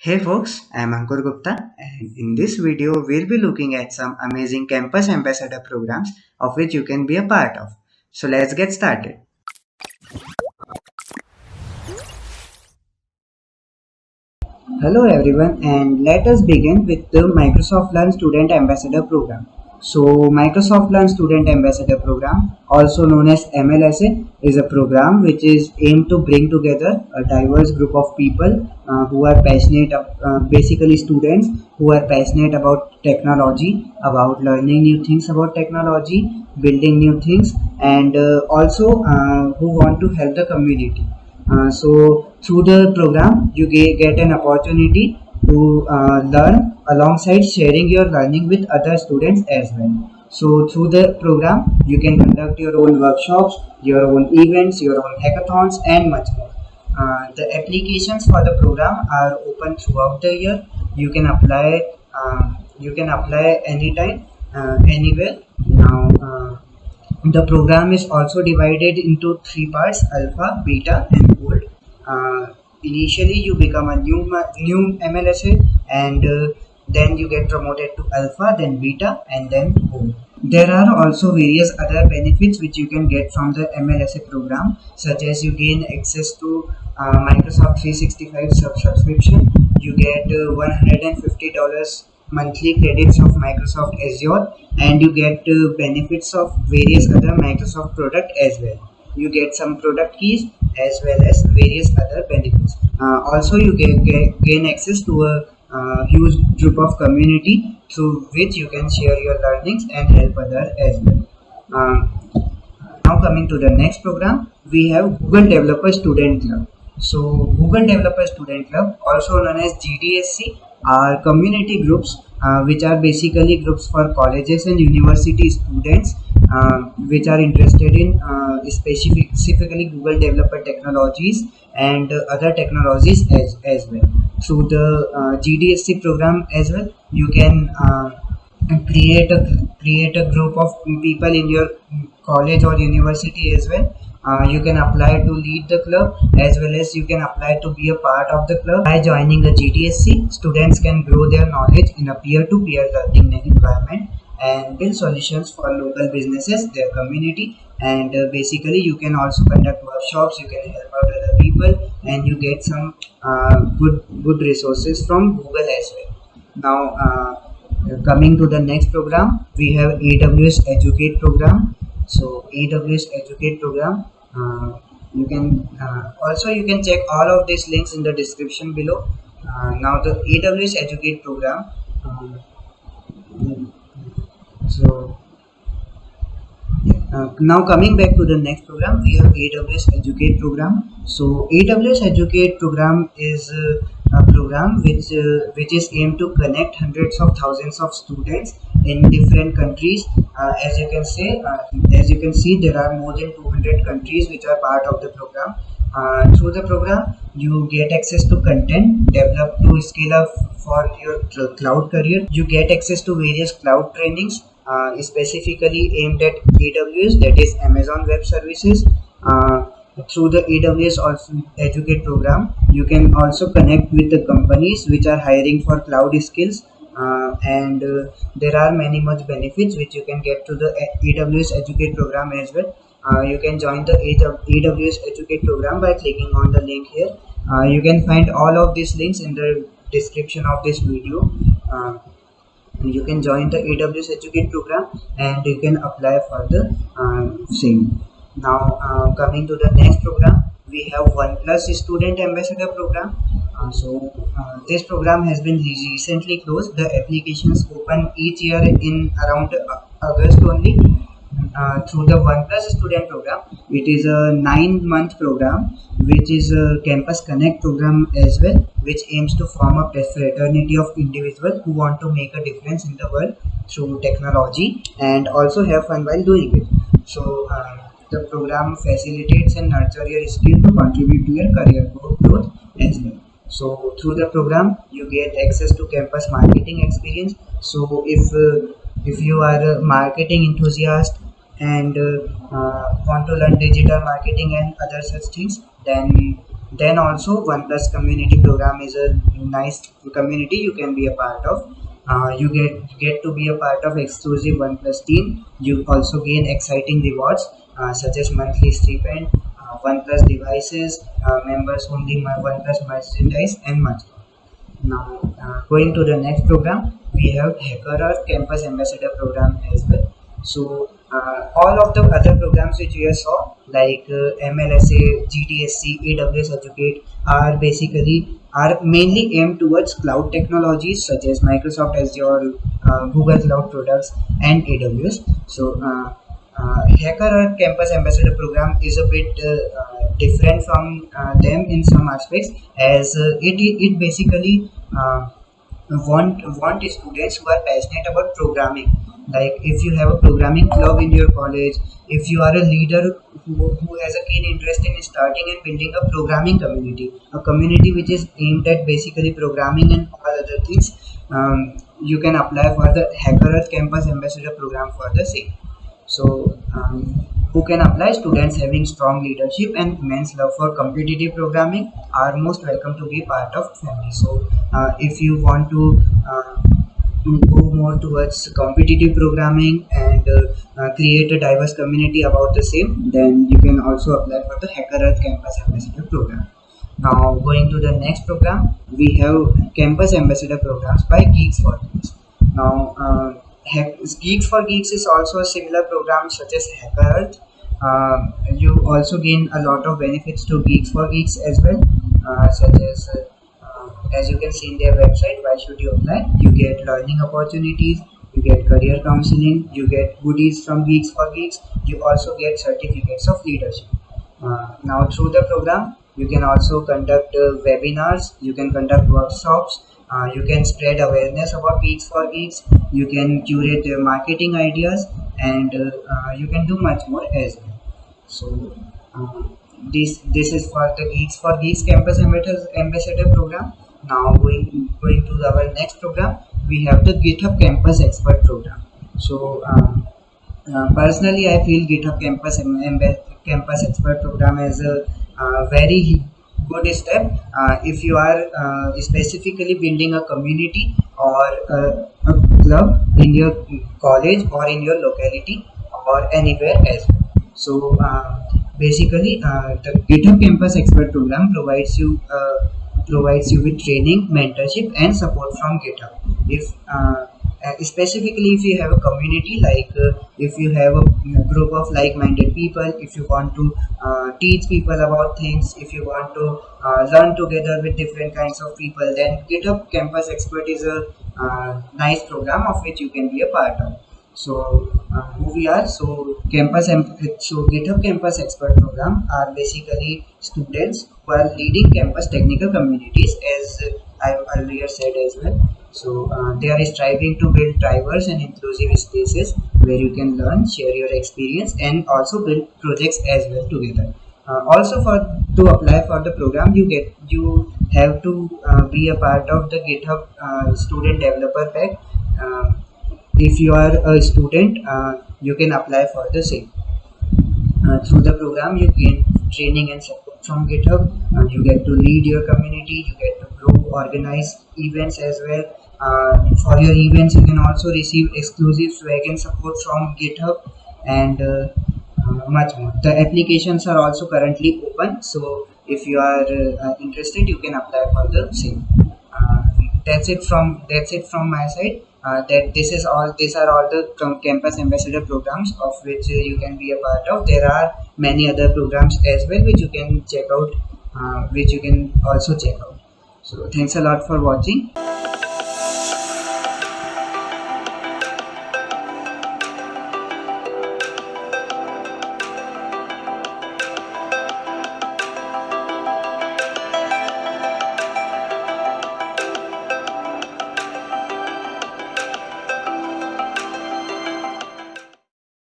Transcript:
Hey folks, I'm Ankur Gupta, and in this video we'll be looking at some amazing campus ambassador programs of which you can be a part of. So let's get started. Hello everyone, and let us begin with the Microsoft Learn Student Ambassador Program. So, Microsoft Learn Student Ambassador Program, also known as MLSA, is a program which is aimed to bring together a diverse group of people who are passionate, basically students who are passionate about technology, about learning new things about technology, building new things, and also who want to help the community. So through the program, you get an opportunity to learn alongside sharing your learning with other students as well. So through the program, you can conduct your own workshops, your own events, your own hackathons, and much more. The applications for the program are open throughout the year. You can apply. You can apply anytime, anywhere. Now. The program is also divided into three parts: alpha, beta, and gold. Initially, you become a new MLSA, and then you get promoted to alpha, then beta, and then gold. There are also various other benefits which you can get from the MLSA program, such as you gain access to Microsoft 365 subscription. You get $150 monthly credits of Microsoft Azure, and you get benefits of various other Microsoft product as well. You get some product keys as well as various other benefits. Also, you gain access to a huge group of community through which you can share your learnings and help others as well. Now coming to the next program, we have Google Developer Student Club. So Google Developer Student Club, also known as GDSC, are community groups which are basically groups for colleges and university students which are interested in specifically Google Developer technologies and other technologies as well. Through the GDSC program as well, you can create a group of people in your college or university as well. You can apply to lead the club as well as you can apply to be a part of the club. By joining a GDSC, students can grow their knowledge in a peer-to-peer learning environment and build solutions for local businesses, their community, and basically you can also conduct workshops. You can help out other people, and you get some good resources from Google as well. Now. Coming to the next program, we have AWS Educate program. So AWS Educate program, you can also you can check all of these links in the description below. Now the AWS Educate program. So now coming back to the next program, we have AWS Educate program. So AWS Educate program is a program which is aimed to connect hundreds of thousands of students in different countries. As you can see, there are more than 200 countries which are part of the program. Through the program, you get access to content developed to scale up for your cloud career. You get access to various cloud trainings specifically aimed at AWS, that is Amazon Web Services. Through the AWS also Educate program, you can also connect with the companies which are hiring for cloud skills. And there are many much benefits which you can get to the AWS Educate program as well. You can join the AWS Educate program by clicking on the link here. You can find all of these links in the description of this video. You can join the AWS Educate program and you can apply for the same. Now coming to the next program, we have OnePlus Student Ambassador program. This program has been recently closed. The applications open each year in around August only. Through the OnePlus Student program, it is a 9-month program which is a Campus Connect program as well, which aims to form a fraternity of individuals who want to make a difference in the world through technology and also have fun while doing it. So the program facilitates and nurture your skill to contribute to your career growth as well. So through the program, you get access to campus marketing experience. So if you are a marketing enthusiast and want to learn digital marketing and other such things, then Then also OnePlus community program is a nice community you can be a part of. You get to be a part of exclusive OnePlus team. You also gain exciting rewards such as monthly stipend, OnePlus devices, members only my OnePlus merchandise, and much more. Now, going to the next program, we have HackerEarth Campus Ambassador program as well. So, all of the other programs which we saw, like MLSA, GTSC, AWS Educate, are mainly aimed towards cloud technologies such as Microsoft Azure, Google Cloud products, and AWS. So, HackerEarth Campus Ambassador program is a bit different from them in some aspects, as it basically want students who are passionate about programming. Like if you have a programming club in your college, if you are a leader who has a keen interest in starting and building a programming community, a community which is aimed at basically programming and all other things, you can apply for the HackerEarth Campus Ambassador program for the same. So, who can apply? Students having strong leadership and immense love for competitive programming are most welcome to be part of family. So, if you want to go more towards competitive programming and create a diverse community about the same, then you can also apply for the HackerEarth Campus Ambassador program. Now, going to the next program, we have Campus Ambassador programs by Geeks for Geeks. Now, Geeks for Geeks is also a similar program such as HackerEarth. You also gain a lot of benefits to Geeks for Geeks as well, such as you can see in their website. Why should you apply? You get learning opportunities, you get career counseling, you get goodies from Geeks for Geeks, you also get certificates of leadership. Now, through the program, you can also conduct webinars, you can conduct workshops, you can spread awareness about Geeks for Geeks, you can curate their marketing ideas, and you can do much more as well. So, this is for the Geeks for Geeks Campus Ambassador program. Now, going to our next program, we have the GitHub Campus Expert program. So, personally, I feel GitHub Campus Expert program is a very good step if you are specifically building a community or a club in your college or in your locality or anywhere as well. So, basically, the GitHub Campus Expert program provides you with training, mentorship, and support from GitHub. If Specifically, if you have a community, like if you have a group of like-minded people, if you want to teach people about things, if you want to learn together with different kinds of people, then GitHub Campus Expert is a nice program of which you can be a part of. So, who we are? So GitHub Campus Expert program are basically students who are leading campus technical communities, as I earlier said as well. So, they are striving to build diverse and inclusive spaces where you can learn, share your experience, and also build projects as well together. Also, for to apply for the program, you have to be a part of the GitHub Student Developer Pack. Uh, if you are a student, you can apply for the same. Through the program, you gain training and support from GitHub. You get to lead your community, you get to grow, organize events as well. For your events, you can also receive exclusive swag and support from GitHub, and much more. The applications are also currently open, so if you are interested, you can apply for the same. Uh, that's it from my side. That this is all These are all the campus ambassador programs of which you can be a part of. There are many other programs as well which you can check out, which you can also check out. So thanks a lot for watching.